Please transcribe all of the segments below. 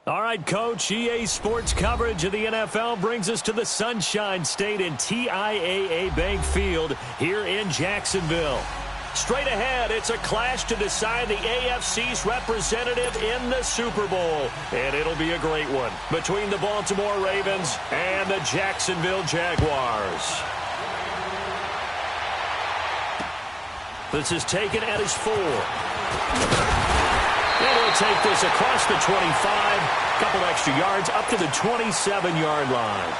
All right, Coach, EA Sports coverage of the NFL brings us to the Sunshine State in TIAA Bank Field here in Jacksonville. Straight ahead, it's a clash to decide the AFC's representative in the Super Bowl. And it'll be a great one between the Baltimore Ravens and the Jacksonville Jaguars. This is taken at his 4. And he'll take this across the 25, a couple extra yards, up to the 27-yard line.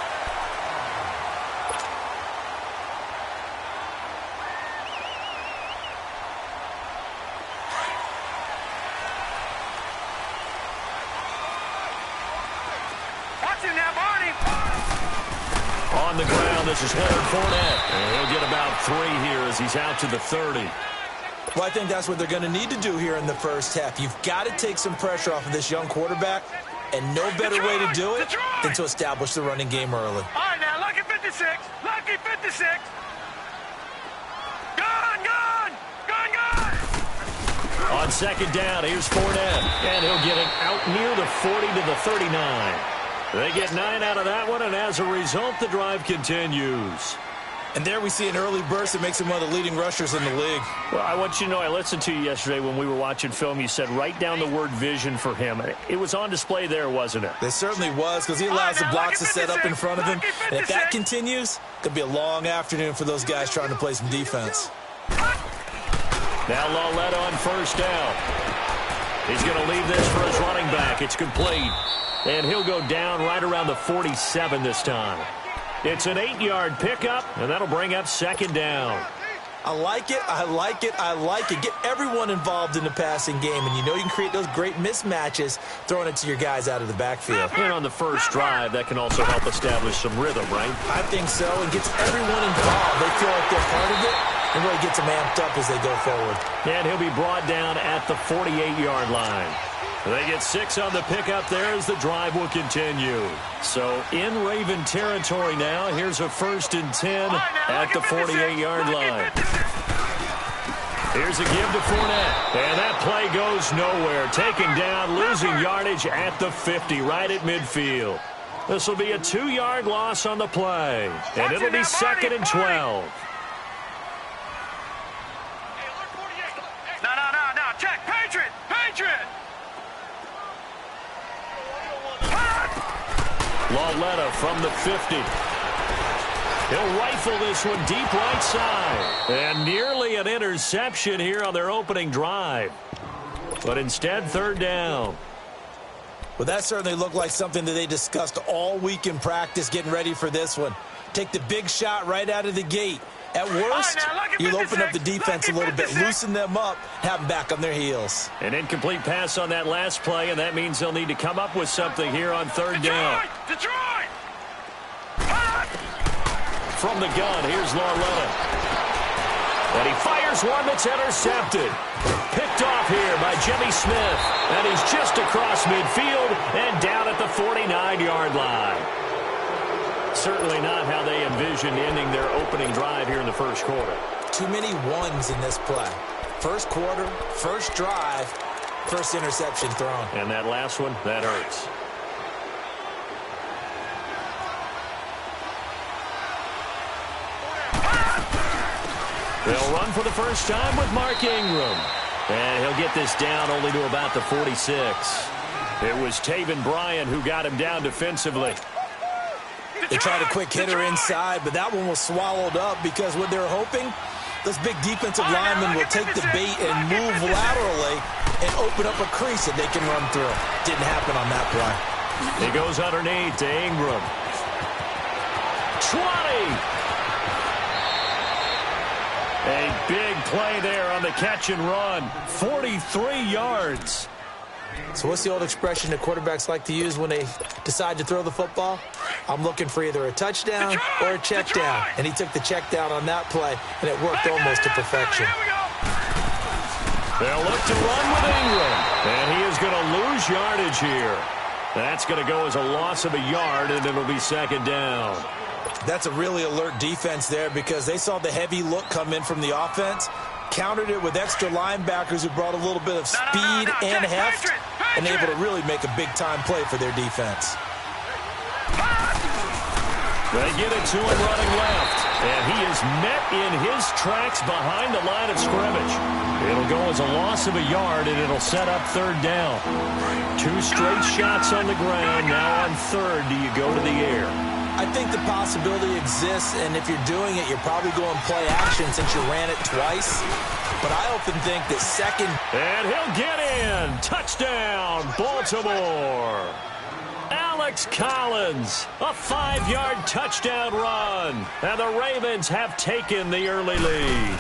Watch him now, Barney. On the ground, this is Leonard Fournette. And he'll get about 3 here as he's out to the 30. Well, I think that's what they're going to need to do here in the first half. You've got to take some pressure off of this young quarterback, and no better way to do it than to establish the running game early. All right, now, lucky 56. Lucky 56. Gone. On second down, here's Fournette. And he'll get it out near the 40 to the 39. They get 9 out of that one, and as a result, the drive continues. And there we see an early burst that makes him one of the leading rushers in the league. Well, I want you to know, I listened to you yesterday when we were watching film. You said write down the word vision for him. It was on display there, wasn't it? It certainly was, because he allows the blocks to set up in front of him. And if that continues, it could be a long afternoon for those guys trying to play some defense. Now Lawletta on first down. He's going to leave this for his running back. It's complete. And he'll go down right around the 47 this time. It's an 8-yard pickup, and that'll bring up second down. I like it. Get everyone involved in the passing game, and you know you can create those great mismatches throwing it to your guys out of the backfield. And on the first drive, that can also help establish some rhythm, right? I think so. It gets everyone involved. They feel like they're part of it, and really gets them amped up as they go forward. And he'll be brought down at the 48-yard line. They get 6 on the pickup there as the drive will continue. So in Raven territory now. Here's a 1st and 10 at the 48-yard line. Here's a give to Fournette. And that play goes nowhere. Taken down, losing yardage at the 50, right at midfield. This will be a 2-yard loss on the play. And it'll be 2nd and 12. No. Check. Patriot. Lawletta from the 50. He'll rifle this one deep right side. And nearly an interception here on their opening drive. But instead, 3rd down. Well, that certainly looked like something that they discussed all week in practice getting ready for this one. Take the big shot right out of the gate. At worst, you'll open up the defense a little bit, loosen them up, have them back on their heels. An incomplete pass on that last play, and that means they'll need to come up with something here on 3rd down. Detroit! From the gun, here's Lawletta. And he fires one that's intercepted. Picked off here by Jimmy Smith. And he's just across midfield and down at the 49-yard line. Certainly not how they envisioned ending their opening drive here in the first quarter. Too many ones in this play. First quarter, first drive, first interception thrown. And that last one, that hurts. They'll run for the first time with Mark Ingram. And he'll get this down only to about the 46. It was Taven Bryan who got him down defensively. They tried a quick hitter inside, but that one was swallowed up because what they're hoping, those big defensive linemen will take the bait and move laterally and open up a crease that they can run through. Didn't happen on that play. He goes underneath to Ingram. 20! A big play there on the catch and run. 43 yards. So what's the old expression that quarterbacks like to use when they decide to throw the football? I'm looking for either a touchdown or a check down. And he took the check down on that play, and it worked almost to perfection. They'll look to run with Ingram. And he is going to lose yardage here. That's going to go as a loss of a yard, and it'll be 2nd down. That's a really alert defense there because they saw the heavy look come in from the offense, countered it with extra linebackers who brought a little bit of speed and heft, and able to really make a big-time play for their defense. They get it to him running left, and he is met in his tracks behind the line of scrimmage. It'll go as a loss of a yard, and it'll set up third down. 2 straight shots on the ground. Now on third, do you go to the air? I think the possibility exists, and if you're doing it, you're probably going play action since you ran it twice. But I often think that second... And he'll get in. Touchdown, Baltimore. Alex Collins, a 5-yard touchdown run. And the Ravens have taken the early lead.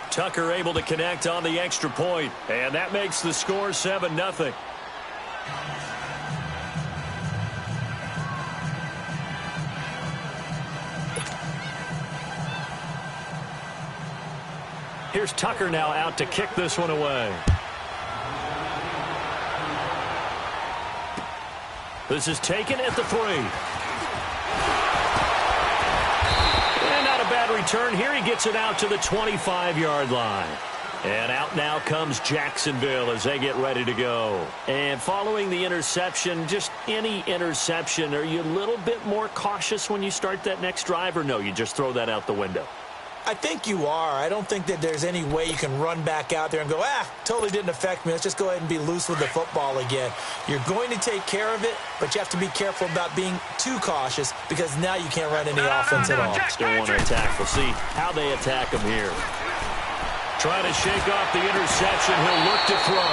Tucker able to connect on the extra point, and that makes the score 7-0. Here's Tucker now out to kick this one away. This is taken at the 3. And not a bad return here. He gets it out to the 25-yard line. And out now comes Jacksonville as they get ready to go. And following the interception, just any interception, are you a little bit more cautious when you start that next drive, or no, you just throw that out the window? I think you are. I don't think that there's any way you can run back out there and go, totally didn't affect me. Let's just go ahead and be loose with the football again. You're going to take care of it, but you have to be careful about being too cautious because now you can't run any offense at all. Still want to attack. We'll see how they attack him here. Trying to shake off the interception. He'll look to throw.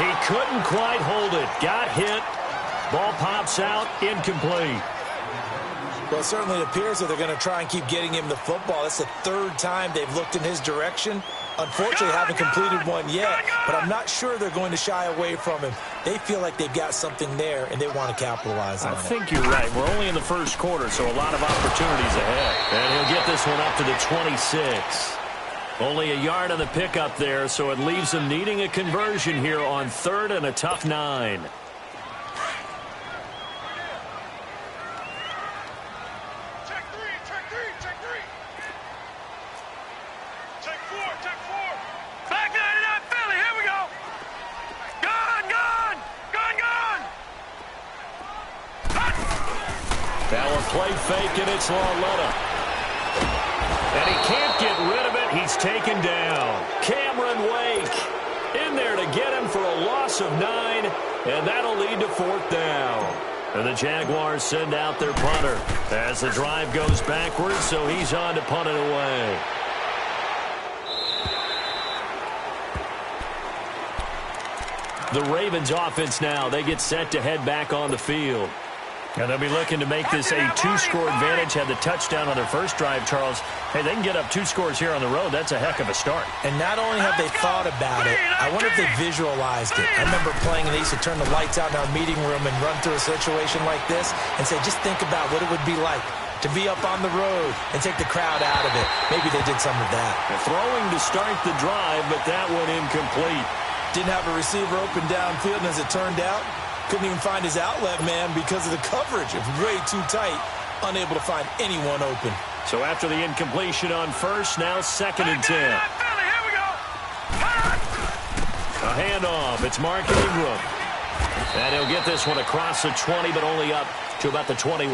He couldn't quite hold it. Got hit. Ball pops out. Incomplete. Well, it certainly appears that they're going to try and keep getting him the football. That's the 3rd time they've looked in his direction. Unfortunately, haven't completed one yet, but I'm not sure they're going to shy away from him. They feel like they've got something there, and they want to capitalize on it. I think you're right. We're only in the first quarter, so a lot of opportunities ahead. And he'll get this one up to the 26. Only a yard on the pickup there, so it leaves them needing a conversion here on 3rd and a tough 9. Play fake, and it's Lauletta. And he can't get rid of it. He's taken down. Cameron Wake in there to get him for a loss of 9, and that'll lead to 4th down. And the Jaguars send out their punter as the drive goes backwards, so he's on to punt it away. The Ravens offense now, they get set to head back on the field. And they'll be looking to make this a 2-score advantage. Had the touchdown on their first drive, Charles. Hey, they can get up 2 scores here on the road. That's a heck of a start. And not only have they thought about it, I wonder if they visualized it. I remember playing, and they used to turn the lights out in our meeting room and run through a situation like this and say, just think about what it would be like to be up on the road and take the crowd out of it. Maybe they did some of that. They're throwing to start the drive, but that one incomplete. Didn't have a receiver open downfield, and as it turned out, couldn't even find his outlet man because of the coverage. It was way too tight, unable to find anyone open. So after the incompletion on 1st, now 2nd and 10. A handoff. It's Mark Ingram. And he'll get this one across the 20, but only up to about the 21.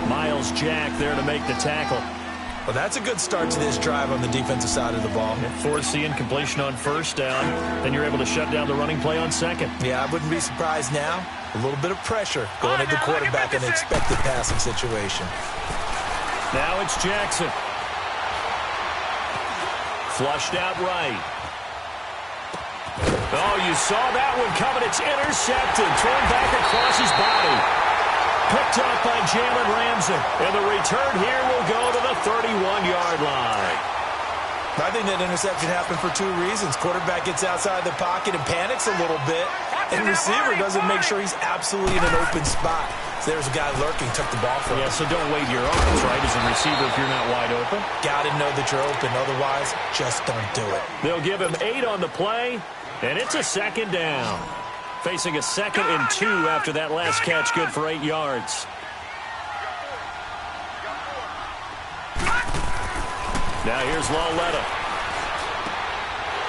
Miles Jack there to make the tackle. Well, that's a good start to this drive on the defensive side of the ball. Force the incompletion on 1st down. Then you're able to shut down the running play on 2nd. Yeah, I wouldn't be surprised now. A little bit of pressure going into the quarterback in the expected passing situation. Now it's Jackson. Flushed out right. Oh, you saw that one coming. It's intercepted. Thrown back across his body. Picked up by Jalen Ramsey. And the return here will go to the 31-yard line. I think that interception happened for 2 reasons. Quarterback gets outside the pocket and panics a little bit. And receiver doesn't make sure he's absolutely in an open spot. So there's a guy lurking, took the ball from him. Yeah, so don't wave your arms, right, as a receiver if you're not wide open. Got to know that you're open. Otherwise, just don't do it. They'll give him 8 on the play, and it's a 2nd down. Facing a 2nd and 2 after that last catch, good for 8 yards. Now here's Lauletta.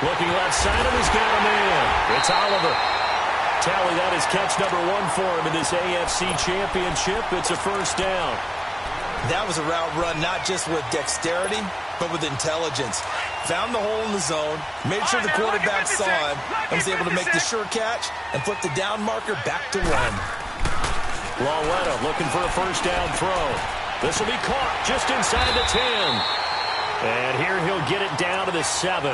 Looking left side, and he's got him in. It's Oliver. Tally, that is catch number 1 for him in this AFC Championship. It's a first down. That was a route run not just with dexterity, but with intelligence. Found the hole in the zone, made sure the quarterback saw him, and was able to make the sure catch and flip the down marker back to 1. Lawletta looking for a first down throw. This will be caught just inside the 10. And here he'll get it down to the 7.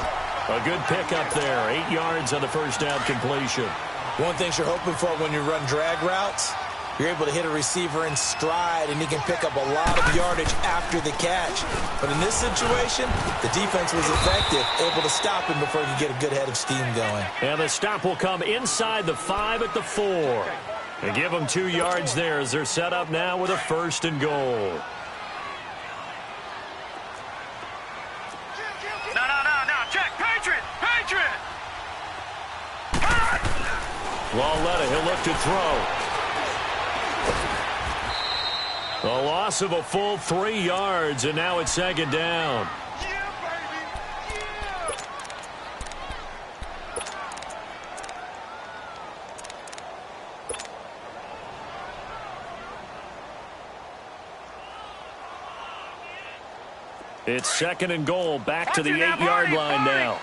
A good pickup there. 8 yards on the first down completion. One thing you're hoping for when you run drag routes, you're able to hit a receiver in stride, and he can pick up a lot of yardage after the catch. But in this situation, the defense was effective, able to stop him before he could get a good head of steam going. And the stop will come inside the 5 at the 4. And give them 2 yards there as they're set up now with a first and goal. No. Check. Patriot. Lawletta, he'll look to throw. A loss of a full 3 yards, and now it's second down. It's second and goal, back to the 8-yard line now.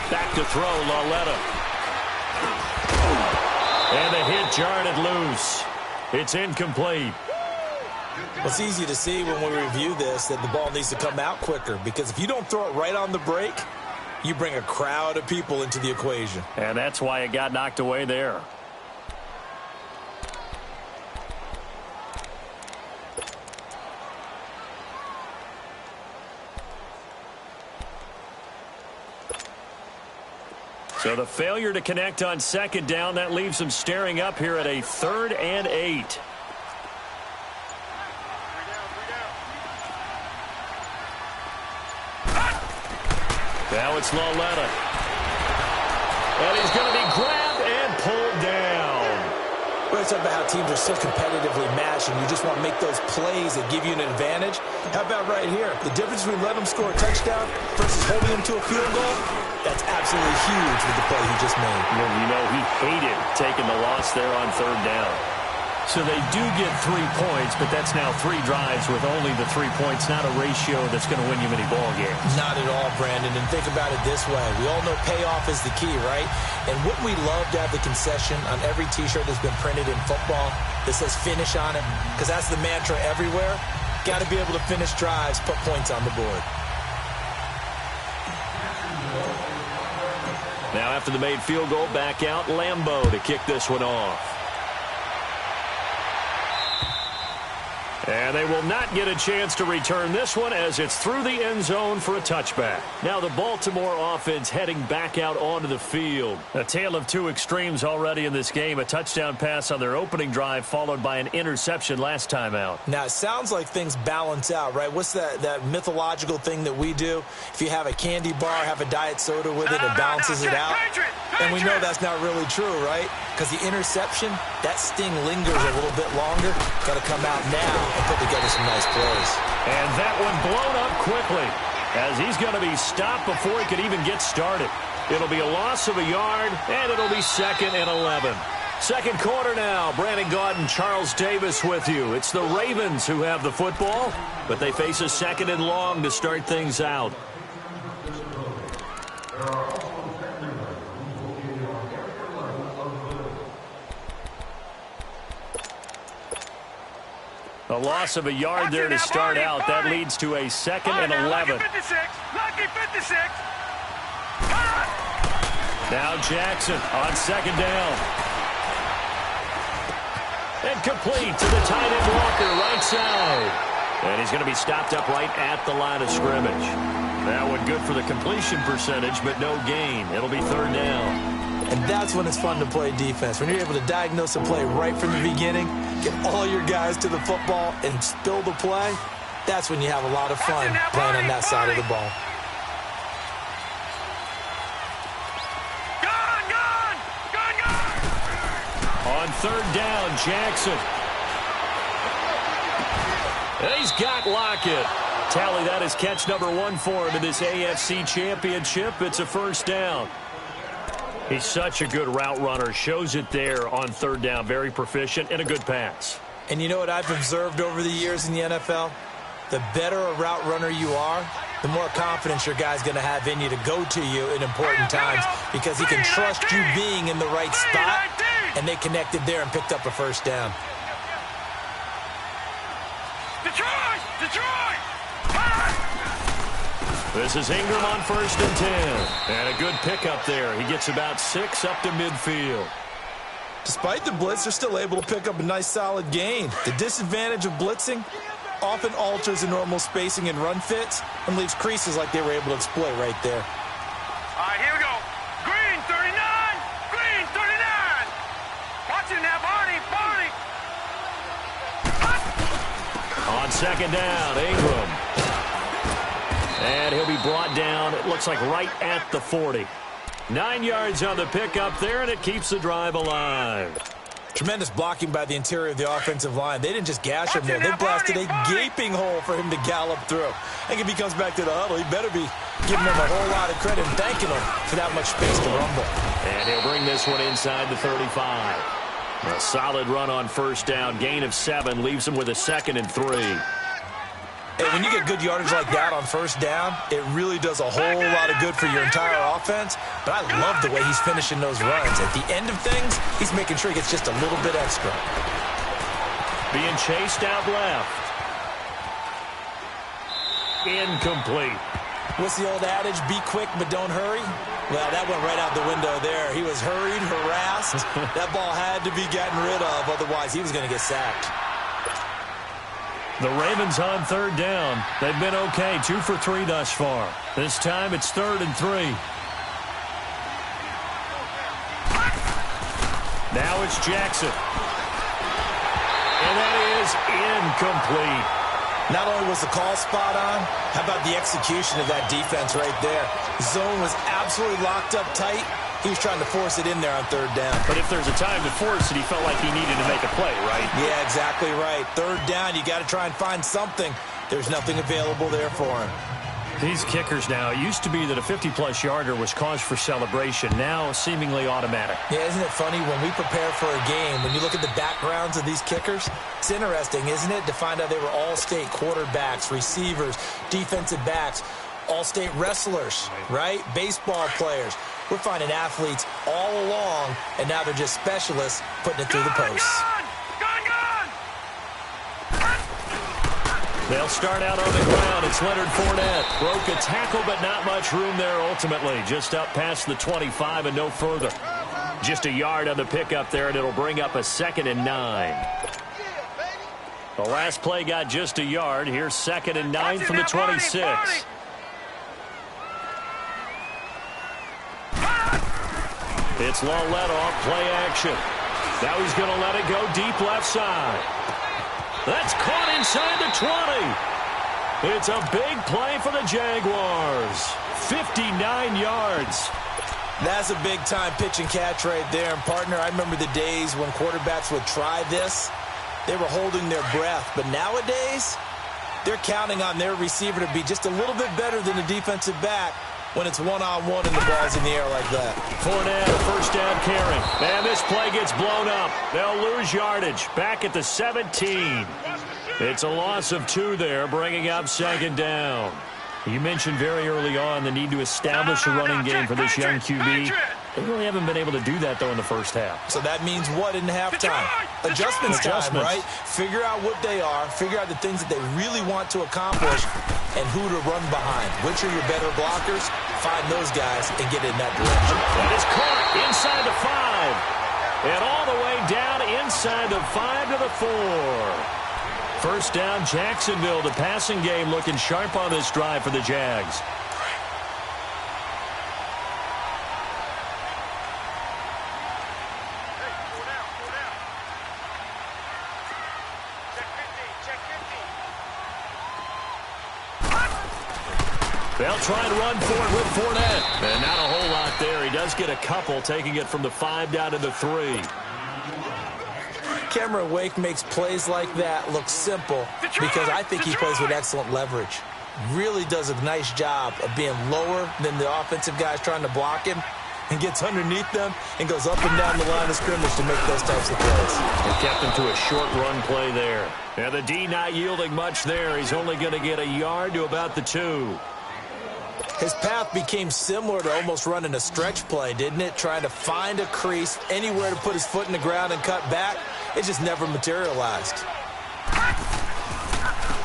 Back to throw, Lawletta. And the hit jarred it loose. It's incomplete. Well, it's easy to see when we review this that the ball needs to come out quicker, because if you don't throw it right on the break, you bring a crowd of people into the equation. And that's why it got knocked away there. So the failure to connect on second down, that leaves them staring up here at a 3rd and 8. Now it's Lawletta. And he's going to be grabbed and pulled down. We're talking about how teams are so competitively matched, and you just want to make those plays that give you an advantage. How about right here? The difference between letting them score a touchdown versus holding them to a field goal, that's absolutely huge with the play he just made. Well, you know, he hated taking the loss there on 3rd down. So they do get 3 points, but that's now 3 drives with only the 3 points, not a ratio that's going to win you many ball games. Not at all, Brandon. And think about it this way. We all know payoff is the key, right? And wouldn't we love to have the concession on every T-shirt that's been printed in football that says finish on it? Because that's the mantra everywhere. Got to be able to finish drives, put points on the board. Now after the made field goal, back out Lambeau to kick this one off. And they will not get a chance to return this one as it's through the end zone for a touchback. Now the Baltimore offense heading back out onto the field. A tale of 2 extremes already in this game. A touchdown pass on their opening drive followed by an interception last time out. Now it sounds like things balance out, right? What's that mythological thing that we do? If you have a candy bar, have a diet soda with it, it balances it out. And we know that's not really true, right? Because the interception, that sting lingers a little bit longer. Got to come out now and put together some nice plays. And that one blown up quickly as he's going to be stopped before he could even get started. It'll be a loss of a yard, and it'll be 2nd and 11. Second quarter now. Brandon Gaudin, Charles Davis with you. It's the Ravens who have the football, but they face a 2nd and long to start things out. A loss of a yard there to start out. That leads to a 2nd and 11. Lucky 56. Now Jackson on second down. And complete to the tight end Walker, right side. And he's going to be stopped up right at the line of scrimmage. That one good for the completion percentage, but no gain. It'll be 3rd down. And that's when it's fun to play defense. When you're able to diagnose a play right from the beginning, get all your guys to the football and spill the play, that's when you have a lot of fun playing on that side of the ball. Gun! On 3rd down, Jackson. He's got Lockett. Tally that as catch number 1 for him in this AFC Championship. It's a first down. He's such a good route runner. Shows it there on third down. Very proficient and a good pass. And you know what I've observed over the years in the NFL? The better a route runner you are, the more confidence your guy's going to have in you to go to you in important times because he can trust you being in the right spot, and they connected there and picked up a first down. Detroit! Detroit! This is Ingram on 1st and 10. And a good pickup there. He gets about 6 up to midfield. Despite the blitz, they're still able to pick up a nice solid gain. The disadvantage of blitzing often alters the normal spacing and run fits and leaves creases like they were able to exploit right there. All right, here we go. Green 39! Green 39! Watch it now, Barney! Barney! On second down, Ingram. And he'll be brought down, it looks like right at the 40. 9 yards on the pickup there, and it keeps the drive alive. Tremendous blocking by the interior of the offensive line. They didn't just gash him there. They blasted a gaping hole for him to gallop through. I think if he comes back to the huddle, he better be giving them a whole lot of credit and thanking them for that much space to rumble. And he'll bring this one inside the 35. A solid run on first down. Gain of 7 leaves him with a 2nd and 3. And when you get good yardage like that on first down, it really does a whole lot of good for your entire offense. But I love the way he's finishing those runs. At the end of things, he's making sure he gets just a little bit extra. Being chased out left. Incomplete. What's the old adage? Be quick, but don't hurry. Well, that went right out the window there. He was hurried, harassed. That ball had to be gotten rid of. Otherwise, he was going to get sacked. The Ravens on third down. They've been okay, 2 for 3 thus far. This time it's 3rd and 3. Now it's Jackson. And that is incomplete. Not only was the call spot on, how about the execution of that defense right there? Zone was absolutely locked up tight. He was trying to force it in there on third down. But if there's a time to force it, he felt like he needed to make a play, right? Yeah, exactly right. Third down, you got to try and find something. There's nothing available there for him. These kickers now, it used to be that a 50-plus yarder was cause for celebration. Now, seemingly automatic. Yeah, isn't it funny when we prepare for a game, when you look at the backgrounds of these kickers, it's interesting, isn't it, to find out they were all-state quarterbacks, receivers, defensive backs, all-state wrestlers, right? Baseball players. We're finding athletes all along, and now they're just specialists putting it through the posts. They'll start out on the ground. It's Leonard Fournette. Broke a tackle, but not much room there ultimately. Just up past the 25 and no further. Just a yard on the pickup there, and it'll bring up a 2nd and 9. The last play got just a yard. Here's 2nd and 9 from the 26. It's long let off, play action. Now he's going to let it go deep left side. That's caught inside the 20. It's a big play for the Jaguars. 59 yards. That's a big-time pitch and catch right there. And, partner, I remember the days when quarterbacks would try this. They were holding their breath. But nowadays, they're counting on their receiver to be just a little bit better than the defensive back when it's one-on-one and the ball's in the air like that. Fournette, first down carry. And this play gets blown up. They'll lose yardage. Back at the 17. It's a loss of 2 there, bringing up 2nd down. You mentioned very early on the need to establish a running game for this young QB. They really haven't been able to do that, though, in the first half. So that means what in halftime? Adjustments time, right? Figure out what they are, figure out the things that they really want to accomplish, and who to run behind. Which are your better blockers? Find those guys and get in that direction. That is caught inside the 5. And all the way down inside the 5 to the 4. First down, Jacksonville. The passing game looking sharp on this drive for the Jags. They'll try and run forward with Fournette. And not a whole lot there. He does get a couple, taking it from the 5 down to the 3. Cameron Wake makes plays like that look simple because I think he plays with excellent leverage. Really does a nice job of being lower than the offensive guys trying to block him and gets underneath them and goes up and down the line of scrimmage to make those types of plays. They kept him to a short run play there. And the D not yielding much there. He's only going to get a yard to about the 2. His path became similar to almost running a stretch play, didn't it? Trying to find a crease, anywhere to put his foot in the ground and cut back. It just never materialized.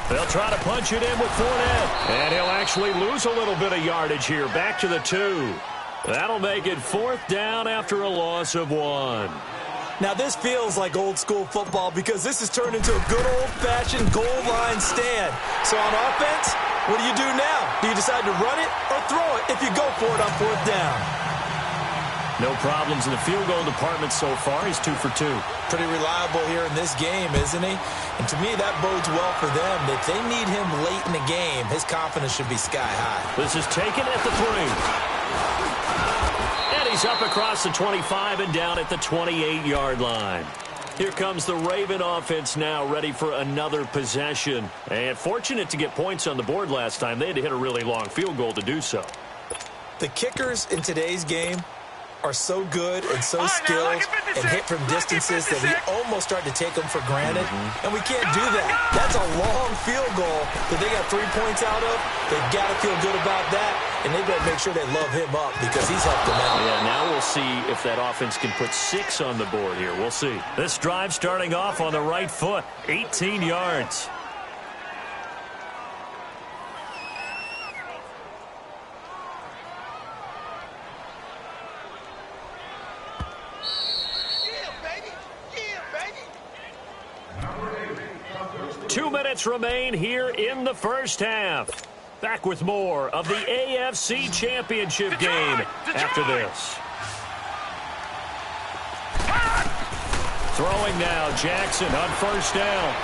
They'll try to punch it in with Fournette. And he'll actually lose a little bit of yardage here. Back to the 2. That'll make it 4th down after a loss of 1. Now, this feels like old-school football because this has turned into a good old-fashioned goal line stand. So on offense, what do you do now? Do you decide to run it or throw it if you go for it on 4th down? No problems in the field goal department so far. He's 2 for 2. Pretty reliable here in this game, isn't he? And to me, that bodes well for them. If they need him late in the game, his confidence should be sky high. This is taken at the 3. And he's up across the 25 and down at the 28-yard line. Here comes the Raven offense now, ready for another possession. And fortunate to get points on the board last time. They had to hit a really long field goal to do so. The kickers in today's game are so good and so skilled and hit from distances that we almost start to take them for granted. And we can't do that. That's a long field goal that they got 3 points out of. They've got to feel good about that, and they've got to make sure they love him up because he's helped them out. Yeah, now we'll see if that offense can put 6 on the board here. We'll see. This drive starting off on the right foot, 18 yards. Remain here in the first half. Back with more of the AFC Championship game after this. Throwing now, Jackson on 1st down.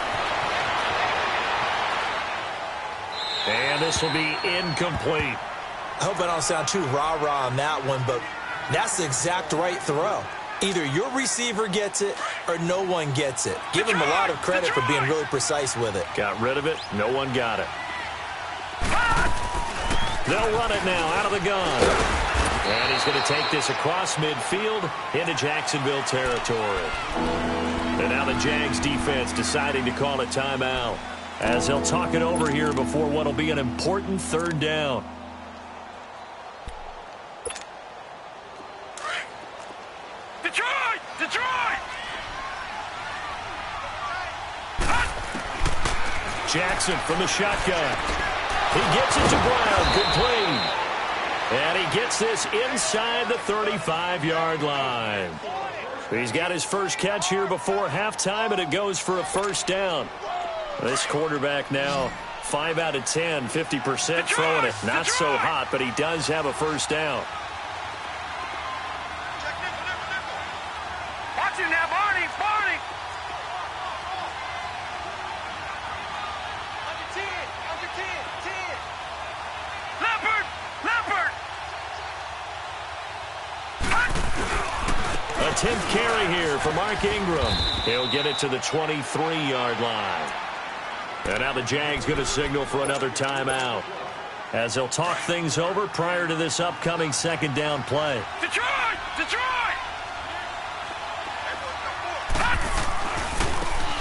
And this will be incomplete. I hope I don't sound too rah-rah on that one, but that's the exact right throw. Either your receiver gets it or no one gets it. Give him a lot of credit for being really precise with it. Got rid of it. No one got it. They'll run it now out of the gun. And he's going to take this across midfield into Jacksonville territory. And now the Jags defense deciding to call a timeout as they'll talk it over here before what will be an important 3rd down. Jackson from the shotgun. He gets it to Brown. Good play. And he gets this inside the 35-yard line. He's got his first catch here before halftime, and it goes for a 1st down. This quarterback now 5 out of 10, 50% throwing it. Not so hot, but he does have a 1st down. Watch it now, Barney. A 10th carry here for Mark Ingram. He'll get it to the 23-yard line. And now the Jags going to signal for another timeout as they'll talk things over prior to this upcoming 2nd down play. Detroit!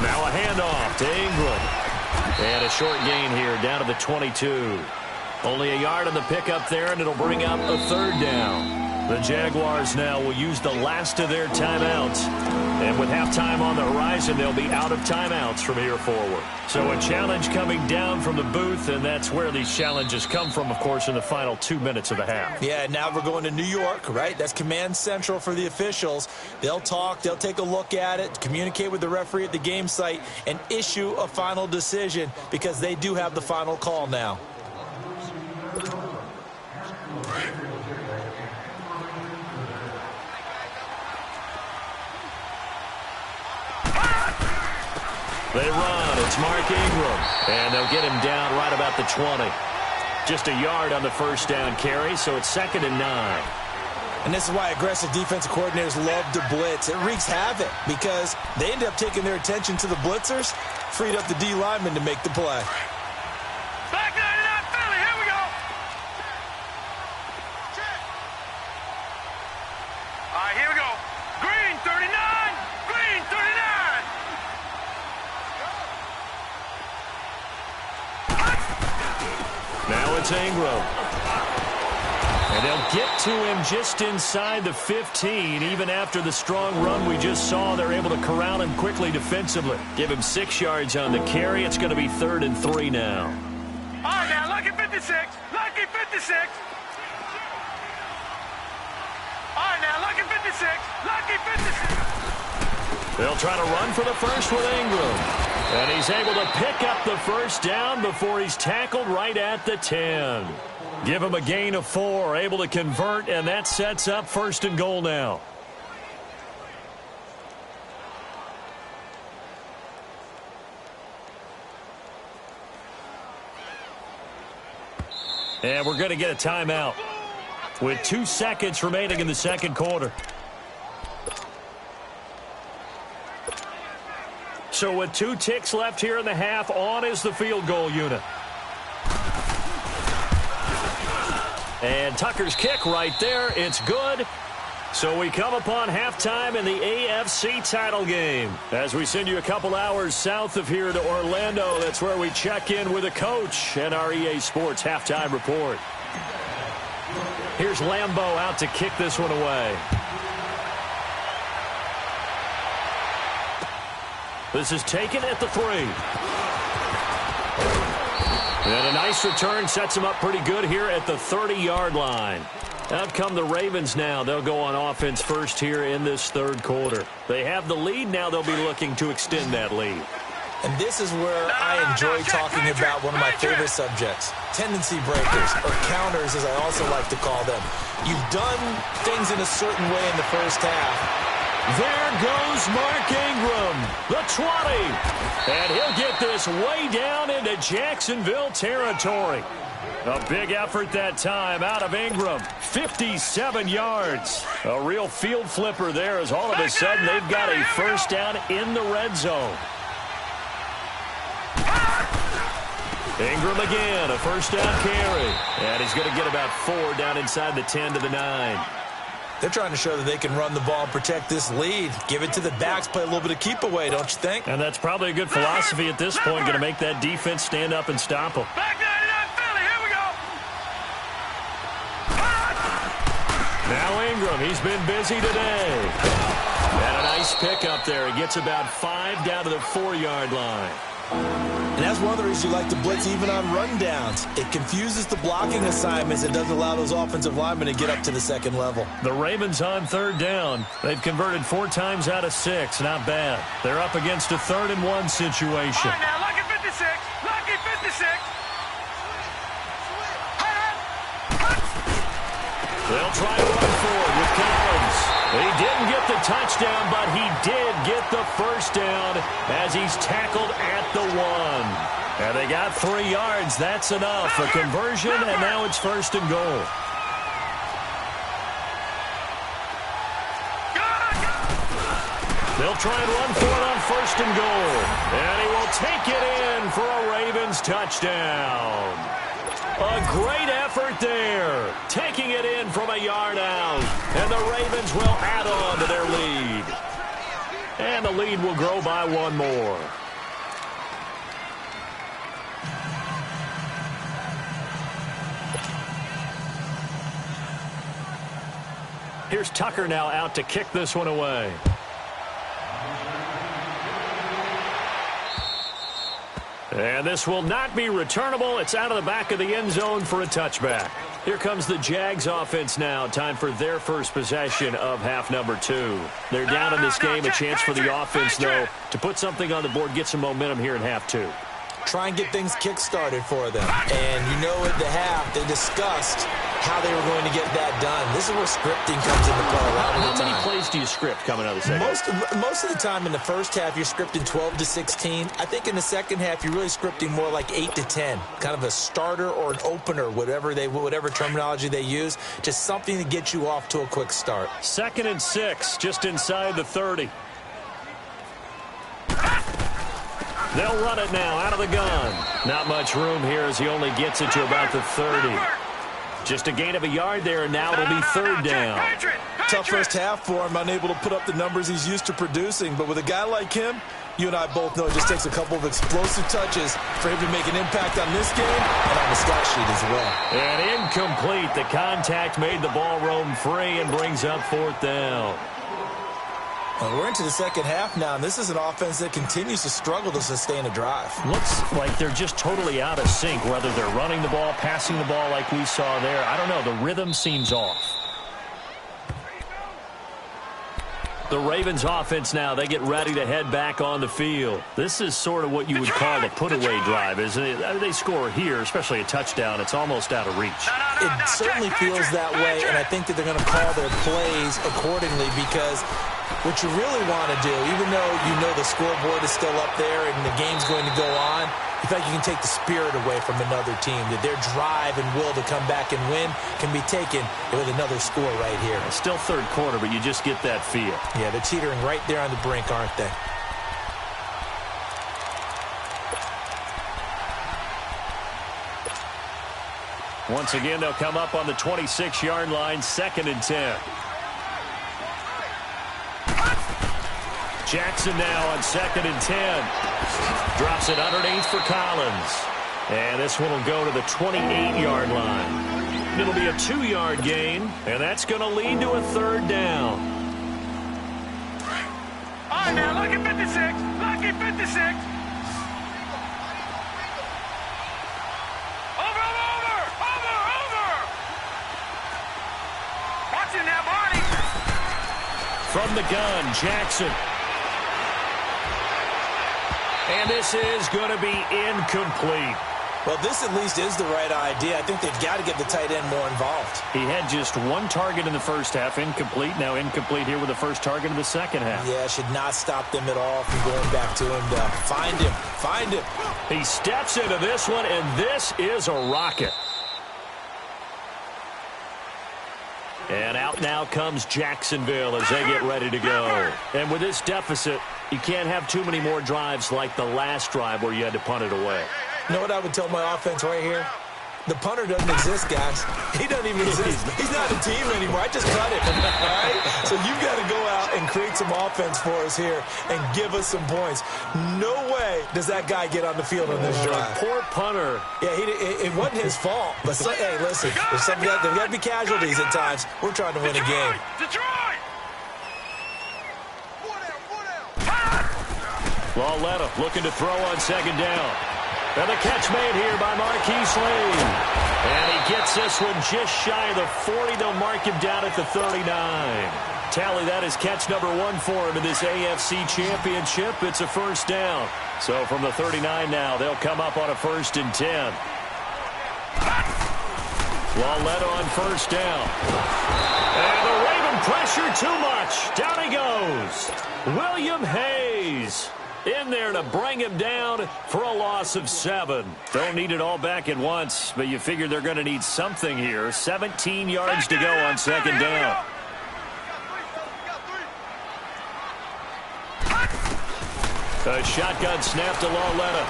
Now a handoff to Ingram. And a short gain here down to the 22. Only a yard on the pickup there, and it'll bring up a 3rd down. The Jaguars now will use the last of their timeouts. And with halftime on the horizon, they'll be out of timeouts from here forward. So a challenge coming down from the booth, and that's where these challenges come from, of course, in the final 2 minutes of the half. Yeah, now we're going to New York, right? That's command central for the officials. They'll talk, they'll take a look at it, communicate with the referee at the game site, and issue a final decision because they do have the final call now. They run. It's Mark Ingram. And they'll get him down right about the 20. Just a yard on the 1st down carry, so it's 2nd and 9. And this is why aggressive defensive coordinators love to blitz. It wreaks havoc because they end up taking their attention to the blitzers, freed up the D lineman to make the play. Back 99 Philly, here we go. All right, here we go. Green 39, green 39. Now it's Ingram. And they'll get to him just inside the 15. Even after the strong run we just saw, they're able to corral him quickly defensively. Give him 6 yards on the carry. It's going to be 3rd and 3 now. All right, now, lucky 56. Lucky 56. All right, now, lucky 56. Lucky 56. They'll try to run for the first with Ingram. And he's able to pick up the first down before he's tackled right at the 10. Give him a gain of 4, able to convert, and that sets up 1st and goal now. And we're going to get a timeout with 2 seconds remaining in the second quarter. So with 2 ticks left here in the half, on is the field goal unit. And Tucker's kick right there. It's good. So we come upon halftime in the AFC title game. As we send you a couple hours south of here to Orlando, that's where we check in with a coach and our EA Sports halftime report. Here's Lambeau out to kick this one away. This is taken at the 3. And a nice return sets him up pretty good here at the 30-yard line. Out come the Ravens now. They'll go on offense first here in this 3rd quarter. They have the lead. Now they'll be looking to extend that lead. And this is where I enjoy talking about one of my favorite subjects, tendency breakers, or counters as I also like to call them. You've done things in a certain way in the first half. There goes Mark Ingram, the 20. And he'll get this way down into Jacksonville territory. A big effort that time out of Ingram. 57 yards. A real field flipper there as all of a sudden they've got a first down in the red zone. Ingram again, a first down carry. And he's going to get about 4 down inside the 10 to the 9. They're trying to show that they can run the ball and protect this lead. Give it to the backs, play a little bit of keep away, don't you think? And that's probably a good philosophy at this point, going to make that defense stand up and stop them. Back 99 Philly, here we go. Now Ingram, he's been busy today. And a nice pickup there. He gets about 5 down to the 4-yard line. And that's one of the reasons you like to blitz even on rundowns. It confuses the blocking assignments and doesn't allow those offensive linemen to get up to the second level. The Ravens on 3rd down. They've converted 4 times out of 6. Not bad. They're up against a 3rd and 1 situation. All right, now, lucky 56. Lucky 56. They'll try to run forward with Collins. He didn't get the touchdown, but he did get the first down as he's tackled at the 1. And they got 3 yards. That's enough. A conversion, and now it's 1st and goal. They'll try and run for it on 1st and goal. And he will take it in for a Ravens touchdown. A great effort there, taking it in from a yard out. And the Ravens will add on to their lead. And the lead will grow by 1 more. Here's Tucker now out to kick this one away. And this will not be returnable. It's out of the back of the end zone for a touchback. Here comes the Jags offense now. Time for their first possession of half number 2. They're down in this game. A chance for the offense, though, to put something on the board, get some momentum here in half 2. Try and get things kick-started for them. And you know at the half, they discussed how they were going to get that done. This is where scripting comes into play a lot of the time. How many plays do you script coming out of the second half? Most of the time in the first half, you're scripting 12 to 16. I think in the second half, you're really scripting more like 8 to 10. Kind of a starter or an opener, whatever terminology they use. Just something to get you off to a quick start. 2nd and 6, just inside the 30. They'll run it now out of the gun. Not much room here as he only gets it to about the 30. Just a gain of a yard there, and now it'll be 3rd down. Tough first half for him, unable to put up the numbers he's used to producing. But with a guy like him, you and I both know it just takes a couple of explosive touches for him to make an impact on this game and on the stat sheet as well. And incomplete. The contact made the ball roam free and brings up 4th down. Well, we're into the second half now, and this is an offense that continues to struggle to sustain a drive. Looks like they're just totally out of sync, whether they're running the ball, passing the ball like we saw there. I don't know. The rhythm seems off. The Ravens offense now, they get ready to head back on the field. This is sort of what you would call a put-away drive, isn't it? I mean, they score here, especially a touchdown. It's almost out of reach. It certainly feels that way, and I think that they're going to call their plays accordingly because what you really want to do, even though you know the scoreboard is still up there and the game's going to go on, you think you can take the spirit away from another team, that their drive and will to come back and win can be taken with another score right here. It's still 3rd quarter, but you just get that feel. Yeah, they're teetering right there on the brink, aren't they? Once again, they'll come up on the 26-yard line, 2nd and 10. Jackson now on 2nd and 10. Drops it underneath for Collins. And this one will go to the 28-yard line. It'll be a 2-yard gain, and that's going to lead to a 3rd down. All right, now, lucky 56. Lucky 56. Over. Watching that body. From the gun, Jackson. And this is going to be incomplete. Well, this at least is the right idea. I think they've got to get the tight end more involved. He had just 1 target in the first half, incomplete. Now incomplete here with the first target of the second half. Yeah, should not stop them at all from going back to him to find him. He steps into this one, and this is a rocket. And out now comes Jacksonville as they get ready to go. And with this deficit, you can't have too many more drives like the last drive where you had to punt it away. You know what I would tell my offense right here? The punter doesn't exist, guys. He doesn't even exist. He's not a team anymore. I just cut it. All right? So you've got to go out and create some offense for us here and give us some points. No way does that guy get on the field on this drive. Poor punter. Yeah, it wasn't his fault. But, hey, listen, there's got to be casualties at times. We're trying to win a game. Detroit! Lauletta looking to throw on 2nd down. And the catch made here by Marquise Lee. And he gets this one just shy of the 40. They'll mark him down at the 39. Tally, that is catch number 1 for him in this AFC Championship. It's a 1st down. So from the 39 now, they'll come up on a 1st and 10. Lauletta on 1st down. And the Raven pressure too much. Down he goes. William Hayes in there to bring him down for a loss of 7. Don't need it all back at once, but you figure they're going to need something here. 17 yards to go on 2nd down. A shotgun snap to Lauletta.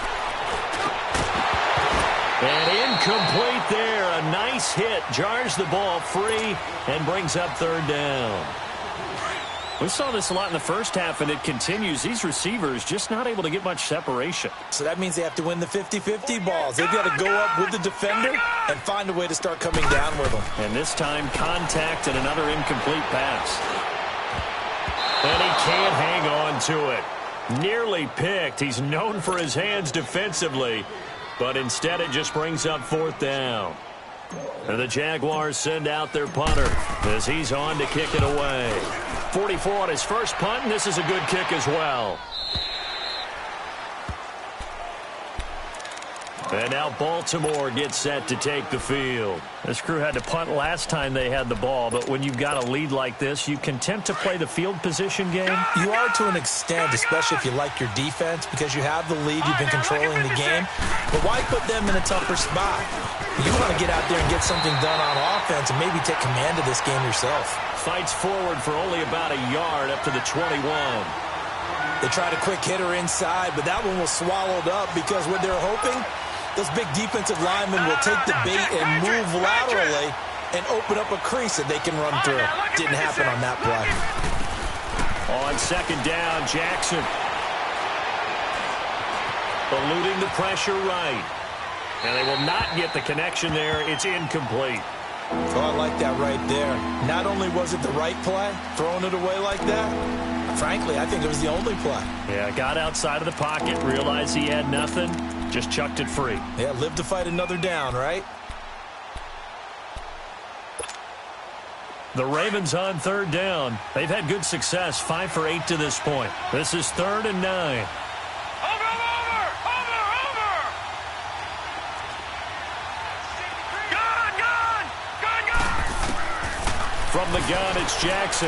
And incomplete there. A nice hit. Jars the ball free and brings up 3rd down. We saw this a lot in the first half, and it continues. These receivers just not able to get much separation. So that means they have to win the 50-50 balls. They've got to go up with the defender and find a way to start coming down with them. And this time, contact and another incomplete pass. And he can't hang on to it. Nearly picked. He's known for his hands defensively, but instead it just brings up 4th down. And the Jaguars send out their punter as he's on to kick it away. 44 on his first punt, and this is a good kick as well. And now Baltimore gets set to take the field. This crew had to punt last time they had the ball, but when you've got a lead like this, you content to play the field position game? You are to an extent, especially if you like your defense, because you have the lead, you've been controlling the game. But why put them in a tougher spot? You want to get out there and get something done on offense and maybe take command of this game yourself. Fights forward for only about a yard up to the 21. They tried a quick hitter inside, but that one was swallowed up because what they're hoping, those big defensive linemen will take the bait and move laterally and open up a crease that they can run through. Didn't happen on that play. On second down, Jackson. Eluding the pressure right. And they will not get the connection there. It's incomplete. Oh, I like that right there. Not only was it the right play, throwing it away like that, frankly, I think it was the only play. Yeah, got outside of the pocket, realized he had nothing, just chucked it free. Yeah, live to fight another down, right? The Ravens on third down. They've had good success, 5 for 8 to this point. This is 3rd and 9. From the gun, it's Jackson.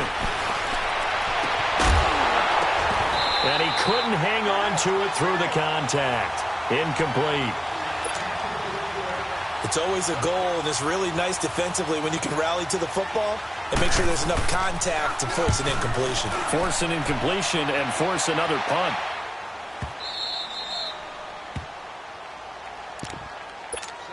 And he couldn't hang on to it through the contact. Incomplete. It's always a goal, and it's really nice defensively when you can rally to the football and make sure there's enough contact to force an incompletion. Force an incompletion and force another punt.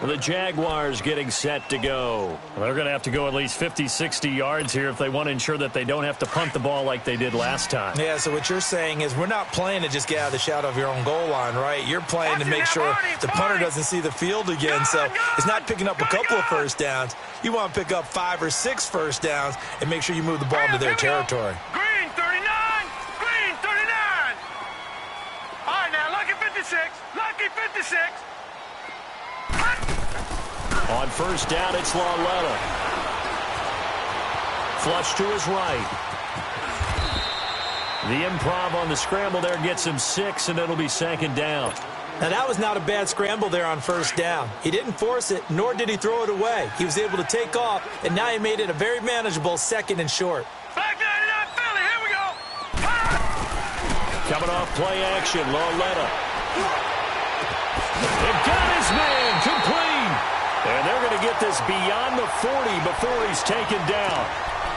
The Jaguars getting set to go. They're going to have to go at least 50, 60 yards here if they want to ensure that they don't have to punt the ball like they did last time. Yeah, so what you're saying is we're not playing to just get out of the shadow of your own goal line, right? You're playing to make sure the punter doesn't see the field again. So it's not picking up a couple of first downs. You want to pick up 5 or 6 first downs and make sure you move the ball into their territory. Green 39! Green 39! All right, now, lucky 56. Lucky 56. On first down, it's Lauletta. Flush to his right. The improv on the scramble there gets him 6, and it'll be 2nd down. Now, that was not a bad scramble there on first down. He didn't force it, nor did he throw it away. He was able to take off, and now he made it a very manageable 2nd and short. Back 99 Philly, here we go. Coming off play action, Lauletta. It got his man, complete. And they're going to get this beyond the 40 before he's taken down.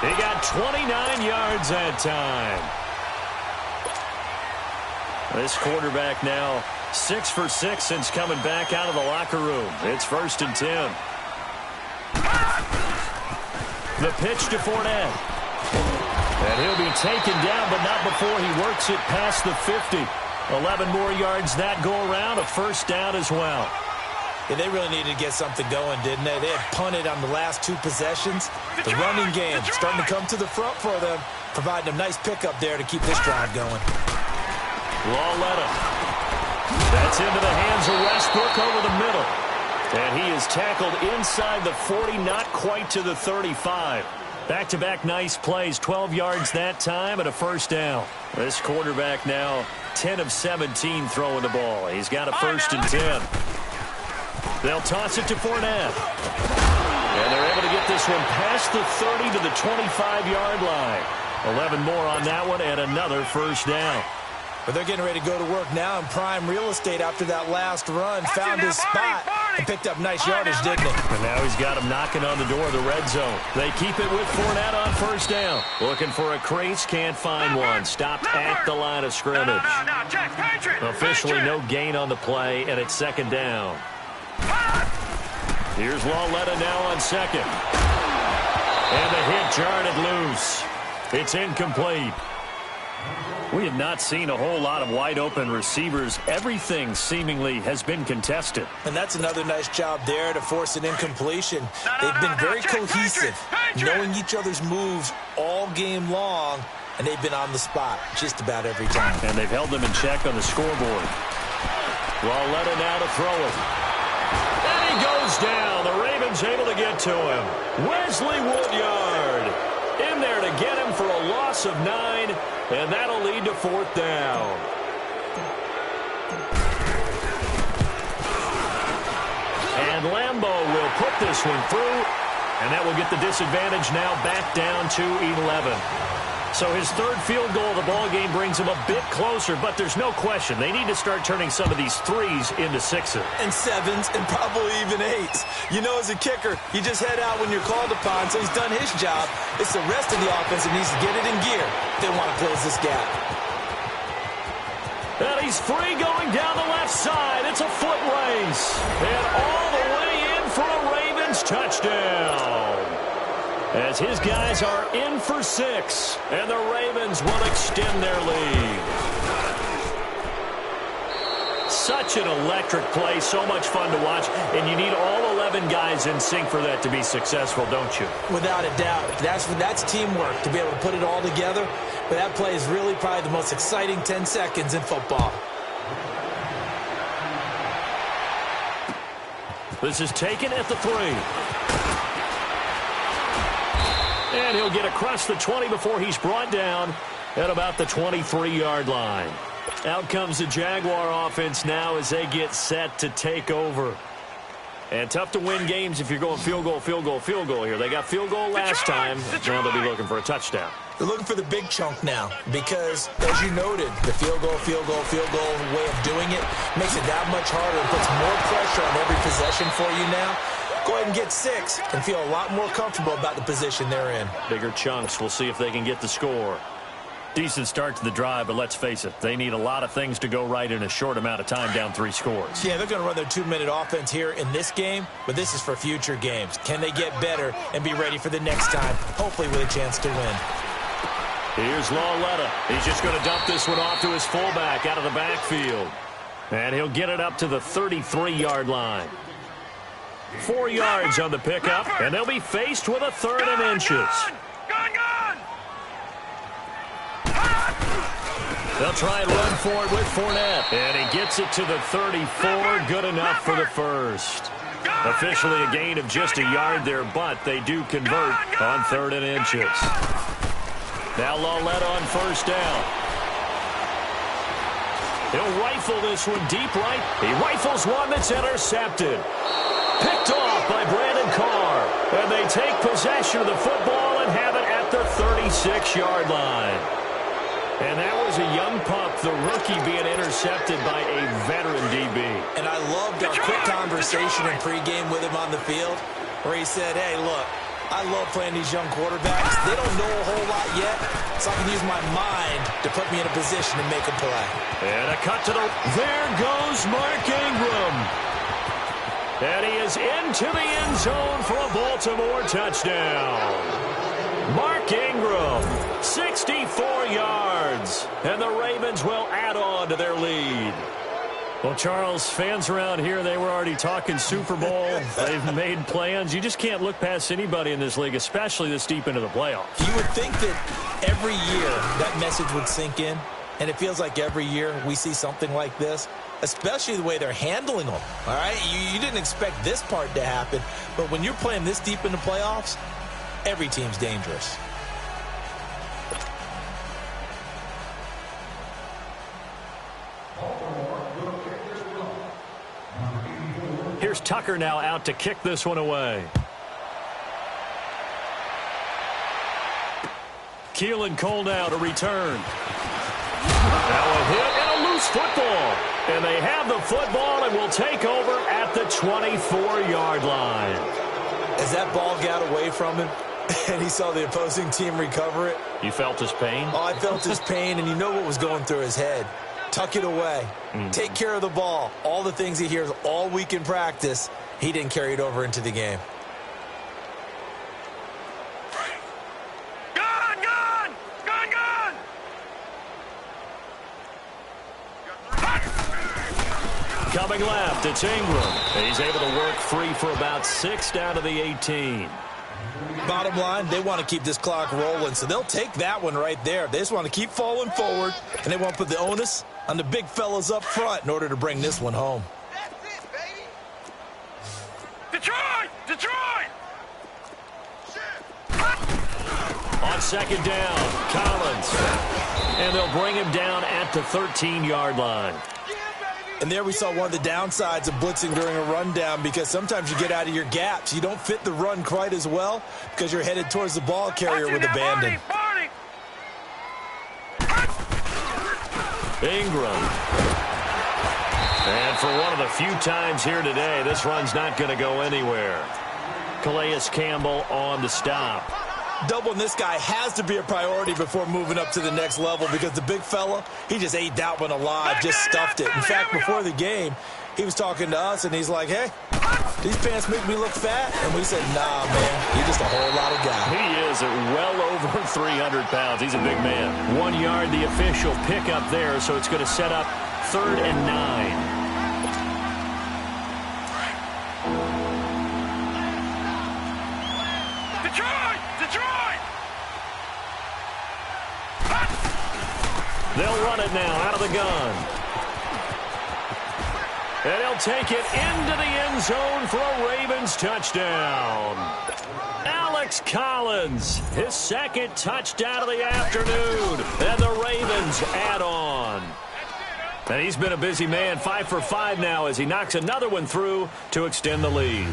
He got 29 yards that time. This quarterback now 6 for 6 since coming back out of the locker room. It's 1st and 10. The pitch to Fournette. And he'll be taken down, but not before he works it past the 50. 11 more yards that go around, a first down as well. Yeah, they really needed to get something going, didn't they? They had punted on the last 2 possessions. The running game starting to come to the front for them, providing a nice pickup there to keep this drive going. Lauletta. That's into the hands of Westbrook over the middle. And he is tackled inside the 40, not quite to the 35. Back-to-back nice plays, 12 yards that time and a first down. This quarterback now 10 of 17 throwing the ball. He's got a 1st and 10. They'll toss it to Fournette. And they're able to get this one past the 30 to the 25-yard line. 11 more on that one and another first down. But they're getting ready to go to work now in prime real estate after that last run. Found his spot and picked up nice yardage, didn't he? And now he's got him knocking on the door of the red zone. They keep it with Fournette on first down. Looking for a crease, can't find one. Stopped at the line of scrimmage. Officially no gain on the play, and it's 2nd down. Here's Lauletta now on 2nd. And the hit jarred it loose. It's incomplete. We have not seen a whole lot of wide-open receivers. Everything seemingly has been contested. And that's another nice job there to force an incompletion. They've been very cohesive, knowing each other's moves all game long, and they've been on the spot just about every time. And they've held them in check on the scoreboard. Lauletta now to throw it. And he goes down. The Ravens able to get to him. Wesley Woodyard in there to get him for a loss of 9, and that'll lead to 4th down. put this one through, and that will get the disadvantage now back down to 11. So his third field goal of the ball game brings him a bit closer, but there's no question they need to start turning some of these threes into sixes. And sevens, and probably even eights. You know, as a kicker, you just head out when you're called upon, so he's done his job. It's the rest of the offense that needs to get it in gear. They want to close this gap. And he's free going down the left side. It's a foot race. And all the way in for a Ravens touchdown. As his guys are in for 6, and the Ravens will extend their lead. Such an electric play, so much fun to watch, and you need all 11 guys in sync for that to be successful, don't you? Without a doubt. That's teamwork, to be able to put it all together. But that play is really probably the most exciting 10 seconds in football. This is taken at the 3. And he'll get across the 20 before he's brought down at about the 23-yard line. Out comes the Jaguar offense now as they get set to take over. And tough to win games if you're going field goal, field goal, field goal here. They got field goal last time. Now they'll be looking for a touchdown. They're looking for the big chunk now because, as you noted, the field goal way of doing it makes it that much harder and puts more pressure on every possession for you now. Go ahead and get 6 and feel a lot more comfortable about the position they're in. Bigger chunks. We'll see if they can get the score. Decent start to the drive, but let's face it, they need a lot of things to go right in a short amount of time, down 3 scores. Yeah, they're going to run their 2-minute offense here in this game, but this is for future games. Can they get better and be ready for the next time, hopefully with a chance to win? Here's Lauletta. He's just going to dump this one off to his fullback out of the backfield. And he'll get it up to the 33-yard line. 4 yards on the pickup, and they'll be faced with a 3rd and inches. They'll try and run for it with Fournette. And he gets it to the 34. Good enough for the first. Officially a gain of just a yard there, but they do convert on 3rd and inches. Now Lauletta on 1st down. He'll rifle this one deep right. He rifles one that's intercepted. Picked off by Brandon Carr. And they take possession of the football and have it at the 36-yard line. And that was a young pup, the rookie being intercepted by a veteran DB. And I loved our quick conversation in pregame with him on the field where he said, hey, look, I love playing these young quarterbacks. They don't know a whole lot yet, so I can use my mind to put me in a position to make a play. And a cut to the... There goes Mark Ingram. And he is into the end zone for a Baltimore touchdown. Mark Ingram, 64 yards, and the Ravens will add on to their lead. Well, Charles, fans around here, they were already talking Super Bowl. They've made plans. You just can't look past anybody in this league, especially this deep into the playoffs. You would think that every year that message would sink in, and it feels like every year we see something like this, especially the way they're handling them. All right, you didn't expect this part to happen, but when you're playing this deep in the playoffs, every team's dangerous. Here's Tucker now out to kick this one away. Keelan Cole now to return. Now a hit and a loose football. And they have the football and will take over at the 24-yard line. As that ball got away from him, and he saw the opposing team recover it. You felt his pain? Oh, I felt his pain, and you know what was going through his head. Tuck it away. Take care of the ball. All the things he hears all week in practice, he didn't carry it over into the game. Coming left, it's Ingram. He's able to work free for about 6 down to the 18. Bottom line, they want to keep this clock rolling, so they'll take that one right there. They just want to keep falling forward, and they want to put the onus on the big fellas up front in order to bring this one home. That's it, baby. Detroit! Detroit! On 2nd down, Collins. And they'll bring him down at the 13-yard line. Yeah, baby! And there we saw one of the downsides of blitzing during a rundown, because sometimes you get out of your gaps. You don't fit the run quite as well because you're headed towards the ball carrier with abandon. Ingram. And for one of the few times here today, this run's not going to go anywhere. Calais Campbell on the stop. Doubling this guy has to be a priority before moving up to the next level, because the big fella, he just ate that one alive, just stuffed it. In fact, before the game, he was talking to us, and he's like, hey, these pants make me look fat. And we said, nah, man, you're just a whole lot of guy. He is at well over 300 pounds. He's a big man. 1 yard, the official pickup there, so it's going to set up 3rd and 9. They'll run it now out of the gun. And he'll take it into the end zone for a Ravens touchdown. Alex Collins, his 2nd touchdown of the afternoon. And the Ravens add on. And he's been a busy man, 5 for 5 now as he knocks another one through to extend the lead.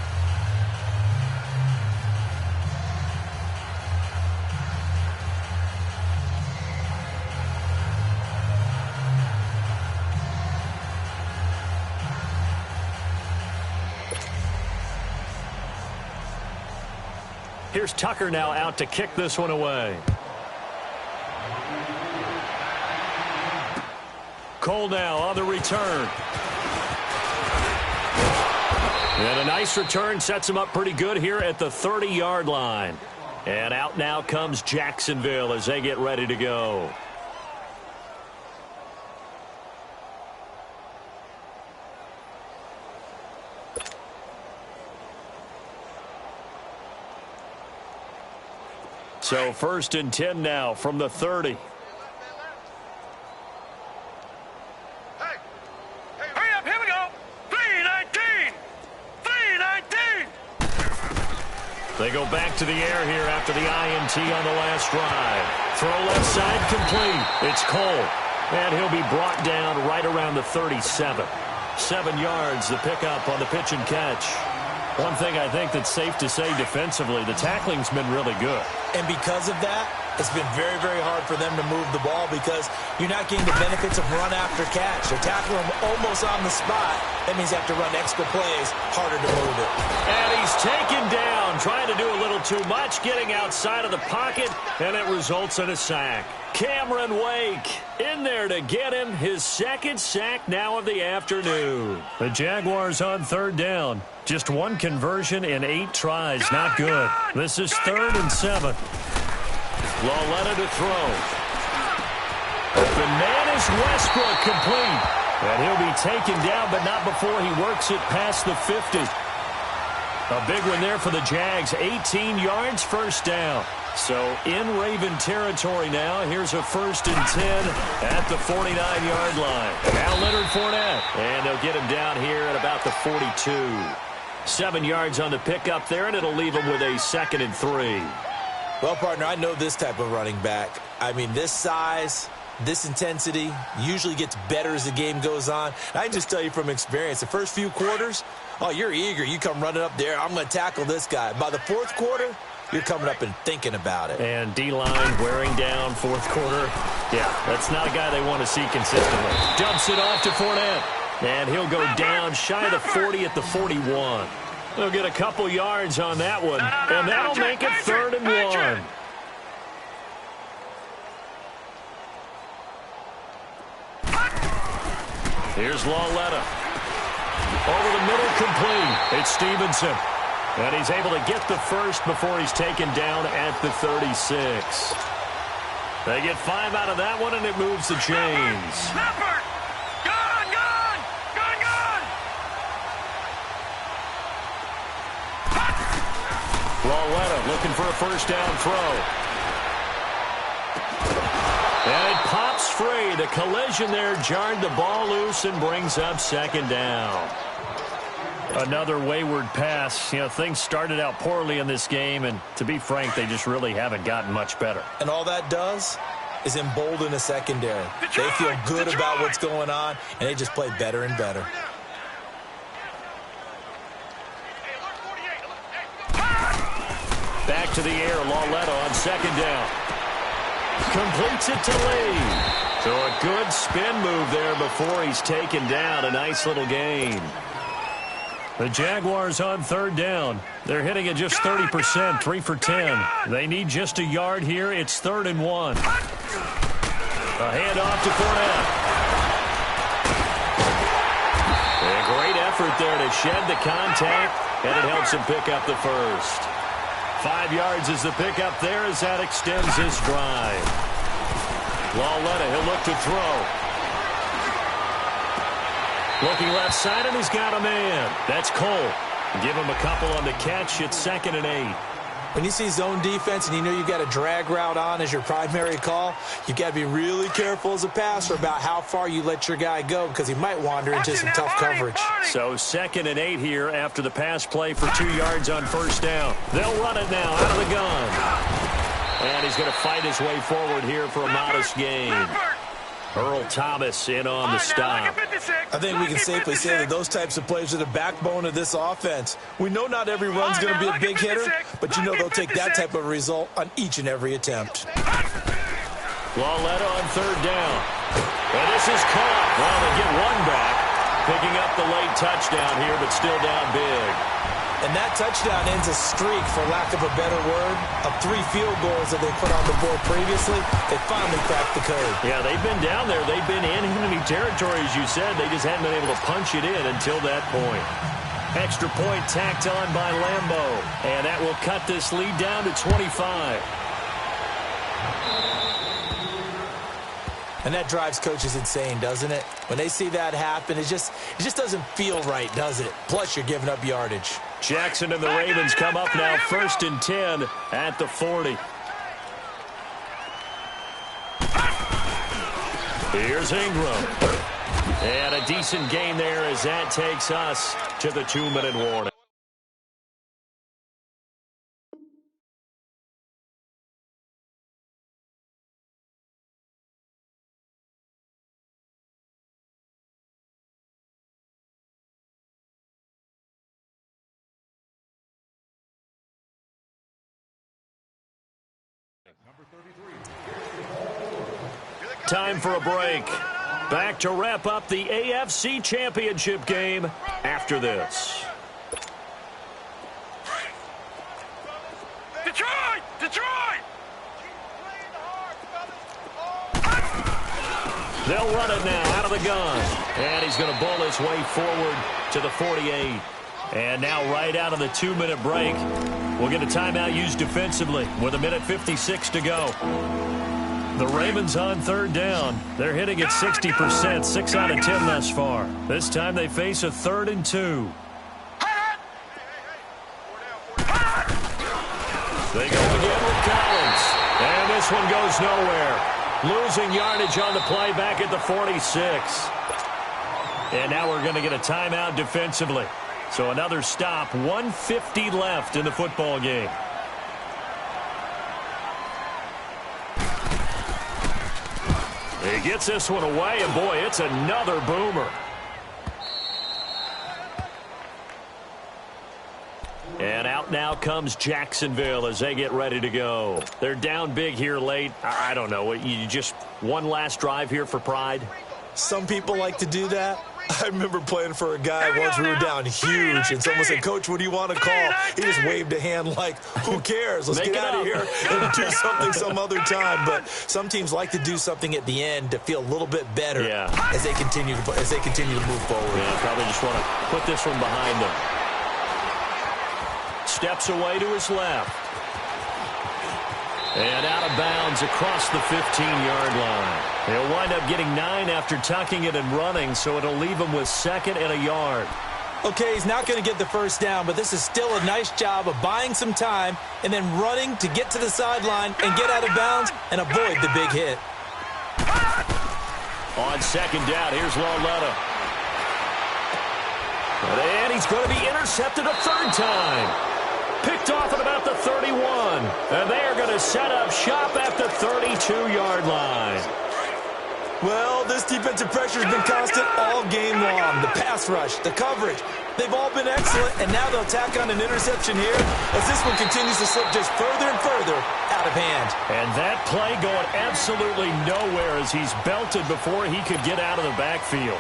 Here's Tucker now out to kick this one away. Cole now on the return. And a nice return sets him up pretty good here at the 30-yard line. And out now comes Jacksonville as they get ready to go. So 1st and 10 now from the 30. Hurry up, here we go. 3-19. 3-19. They go back to the air here after the INT on the last drive. Throw left side complete. It's Cole. And he'll be brought down right around the 37. 7 yards, the pickup on the pitch and catch. One thing I think that's safe to say defensively, the tackling's been really good. And because of that, it's been very, very hard for them to move the ball, because you're not getting the benefits of run after catch. They're tackling him almost on the spot. That means they have to run extra plays, harder to move it. And he's taken down, trying to do a little too much, getting outside of the pocket, and it results in a sack. Cameron Wake in there to get him his 2nd sack now of the afternoon. The Jaguars on 3rd down. Just 1 conversion in 8 tries. Not good. This is 3rd and 7. Lauletta to throw. The man is Westbrook, complete. And he'll be taken down, but not before he works it past the 50. A big one there for the Jags. 18 yards, 1st down. So in Raven territory now. Here's a 1st and 10 at the 49-yard line. Now Leonard Fournette. And they'll get him down here at about the 42. 7 yards on the pickup there, and it'll leave him with a 2nd and 3. Well, partner, I know this type of running back. I mean, this size, this intensity usually gets better as the game goes on. I can just tell you from experience, the first few quarters, oh, you're eager. You come running up there. I'm going to tackle this guy. By the 4th quarter, you're coming up and thinking about it. And D-line wearing down 4th quarter. Yeah, that's not a guy they want to see consistently. Dumps it off to Fournette. And he'll go down shy of the 40 at the 41. They'll get a couple yards on that one. And that'll make it 3rd and 1. Here's Lauletta. Over the middle, complete. It's Stevenson. And he's able to get the 1st before he's taken down at the 36. They get 5 out of that one, and it moves the chains. Lauletta looking for a 1st down throw. And it pops free. The collision there jarred the ball loose and brings up 2nd down. Another wayward pass. You know, things started out poorly in this game, and to be frank, they just really haven't gotten much better. And all that does, is embolden a secondary. They feel good about what's going on, and they just play better and better. Back to the air, Lauletta on second down. Completes it to Lee. So a good spin move there before he's taken down. A nice little gain. The Jaguars on third down. They're hitting at just 30%, 3 for 10. They need just a yard here. It's 3rd and 1. A handoff to Fournette. A great effort there to shed the contact, and it helps him pick up the first. 5 yards is the pickup there as that extends this drive. Lauletta, he'll look to throw. Looking left side, and he's got a man. That's Cole. Give him a couple on the catch. It's 2nd and 8. When you see zone defense and you know you've got a drag route on as your primary call, you've got to be really careful as a passer about how far you let your guy go because he might wander into some tough coverage. So 2nd and 8 here after the pass play for 2 yards on first down. They'll run it now out of the gun. And he's going to fight his way forward here for a modest gain. Earl Thomas in on the stop. I think we can safely say that those types of plays are the backbone of this offense. We know not every run's going to be a big hitter, but you know they'll take that type of result on each and every attempt. Lauletta on third down. And this is caught. Well, they get one back. Picking up the late touchdown here, but still down big. And that touchdown ends a streak, for lack of a better word, of 3 field goals that they put on the board previously. They finally cracked the code. Yeah, they've been down there. They've been in enemy territory, as you said. They just hadn't been able to punch it in until that point. Extra point tacked on by Lambo. And that will cut this lead down to 25. And that drives coaches insane, doesn't it? When they see that happen, it just doesn't feel right, does it? Plus, you're giving up yardage. Jackson and the Ravens come up now 1st and 10 at the 40. Here's Ingram. And a decent gain there as that takes us to the 2-minute warning. Time for a break. Back to wrap up the AFC Championship game after this. Detroit! Detroit! They'll run it now out of the gun. And he's going to bull his way forward to the 48. And now right out of the 2-minute break, we'll get a timeout used defensively with 1:56 to go. The Ravens on third down. They're hitting at 60%, 6 out of 10 thus far. This time they face a 3rd and 2. They go again with Collins. And this one goes nowhere. Losing yardage on the play back at the 46. And now we're going to get a timeout defensively. So another stop, 1:50 left in the football game. He gets this one away, and boy, it's another boomer. And out now comes Jacksonville as they get ready to go. They're down big here late. I don't know. You just one last drive here for pride? Some people like to do that. I remember playing for a guy once we were down huge, and someone said, "Coach, what do you want to call?" He just waved a hand like, who cares? Let's get out of here and do something some other time. But some teams like to do something at the end to feel a little bit better as they continue to move forward. Yeah, probably just want to put this one behind them. Steps away to his left. And out of bounds across the 15-yard line. He'll wind up getting 9 after tucking it and running, so it'll leave him with 2nd and a yard. Okay, he's not going to get the first down, but this is still a nice job of buying some time and then running to get to the sideline and get out of bounds and avoid the big hit. On 2nd down, here's Lauletta. And he's going to be intercepted a 3rd time. Picked off at about the 31. And they are going to set up shop at the 32-yard line. Well, this defensive pressure has been constant all game long. The pass rush, the coverage, they've all been excellent, and now they'll tack on an interception here as this one continues to slip just further and further out of hand. And that play going absolutely nowhere as he's belted before he could get out of the backfield.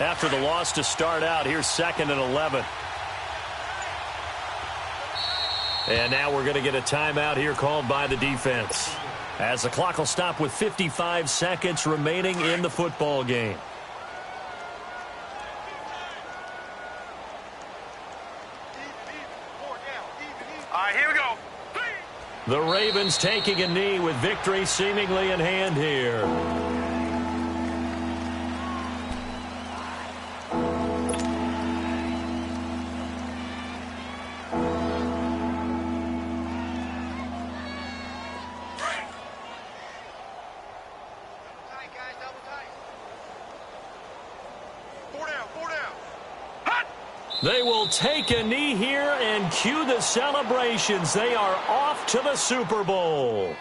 After the loss to start out, here's 2nd and 11. And now we're going to get a timeout here called by the defense, as the clock will stop with 55 seconds remaining in the football game. All right, here we go. The Ravens taking a knee with victory seemingly in hand here. They will take a knee here and cue the celebrations. They are off to the Super Bowl.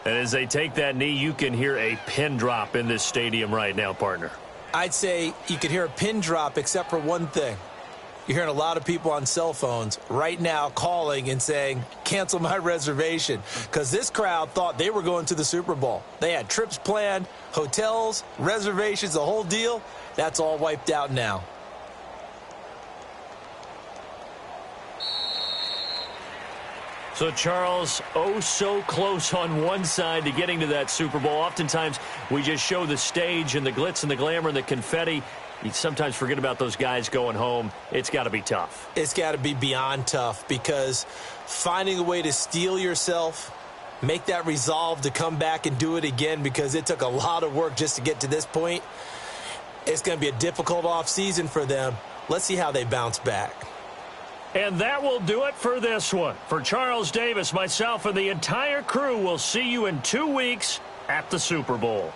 And as they take that knee, you can hear a pin drop in this stadium right now, partner. I'd say you could hear a pin drop except for one thing. You're hearing a lot of people on cell phones right now calling and saying, cancel my reservation, because this crowd thought they were going to the Super Bowl. They had trips planned, hotels, reservations, the whole deal. That's all wiped out now. So, Charles, oh so close on one side to getting to that Super Bowl. Oftentimes, we just show the stage and the glitz and the glamour and the confetti. You sometimes forget about those guys going home. It's got to be tough. It's got to be beyond tough, because finding a way to steel yourself, make that resolve to come back and do it again, because it took a lot of work just to get to this point. It's going to be a difficult offseason for them. Let's see how they bounce back. And that will do it for this one. For Charles Davis, myself, and the entire crew, we'll see you in 2 weeks at the Super Bowl.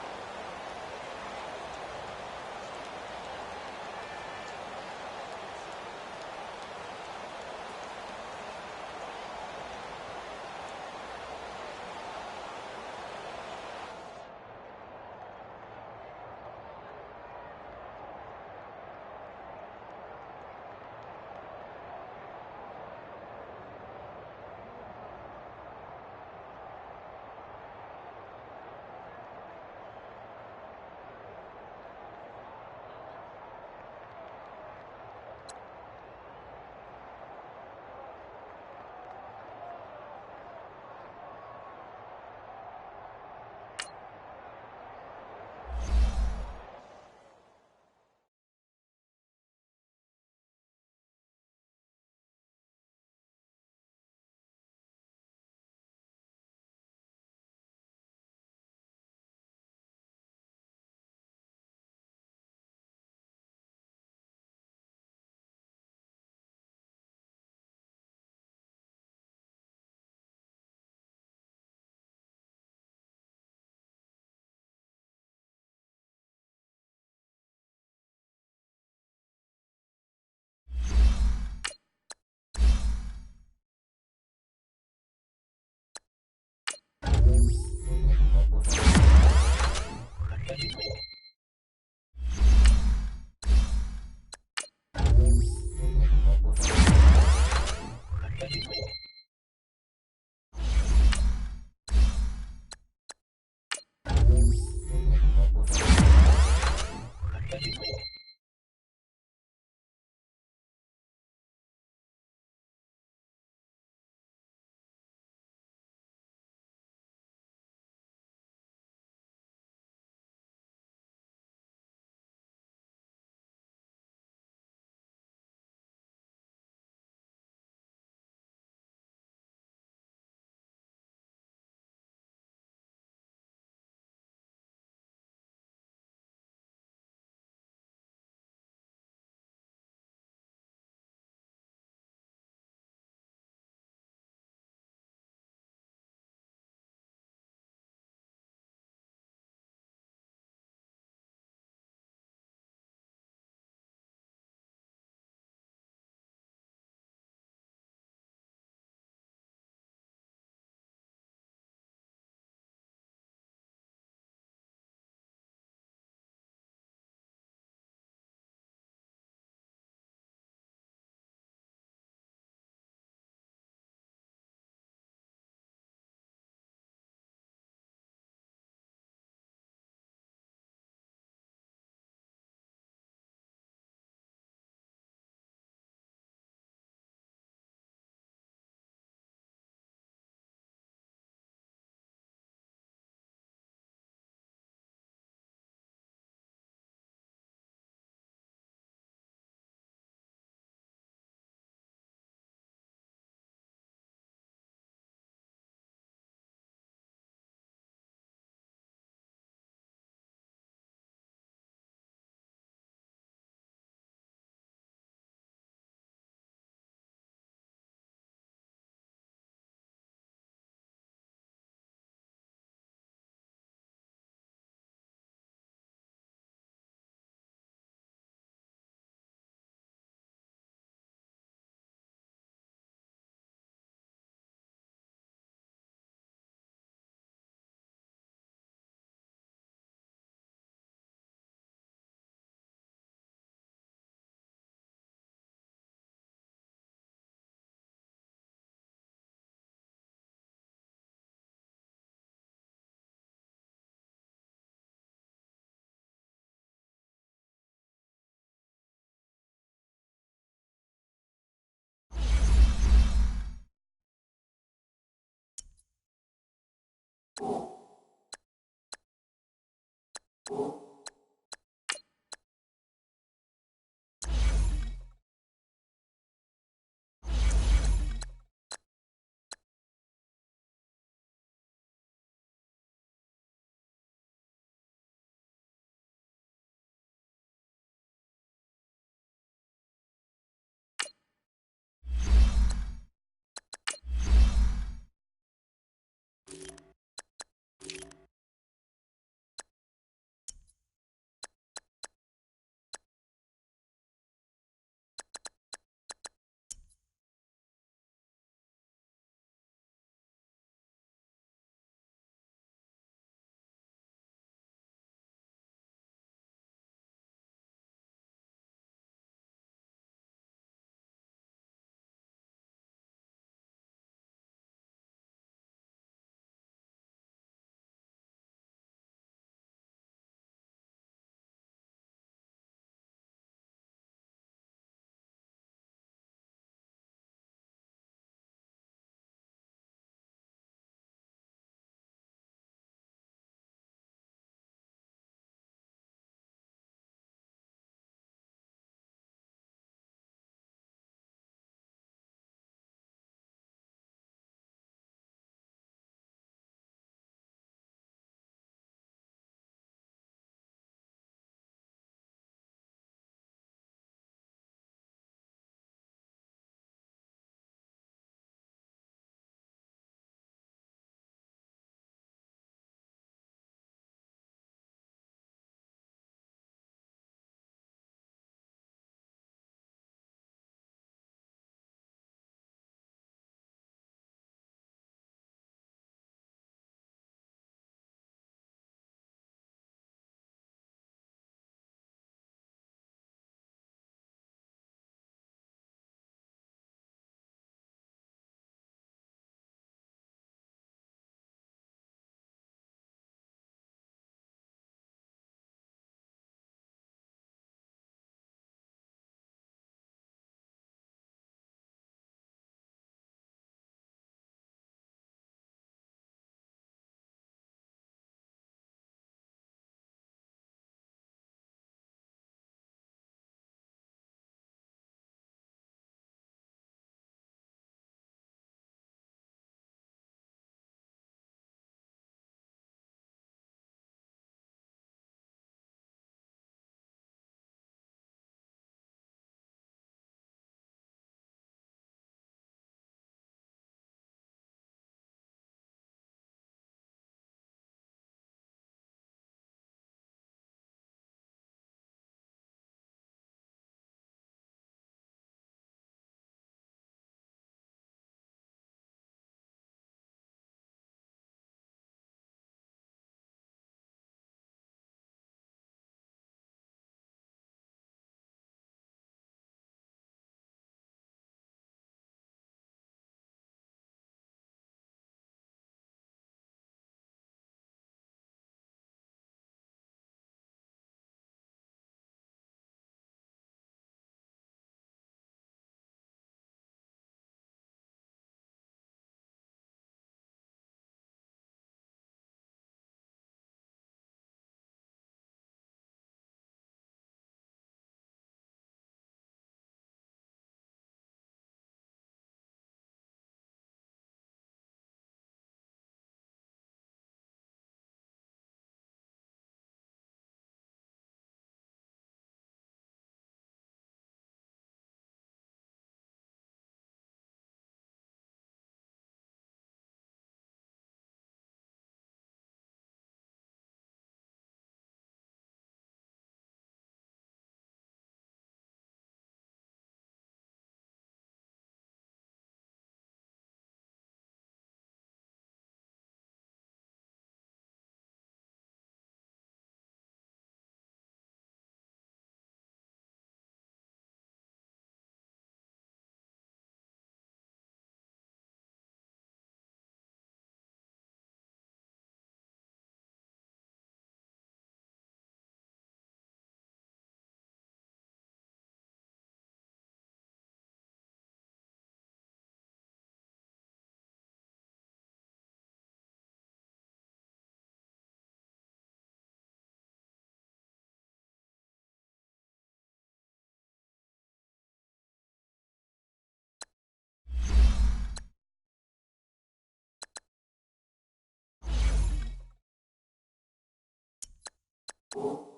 you.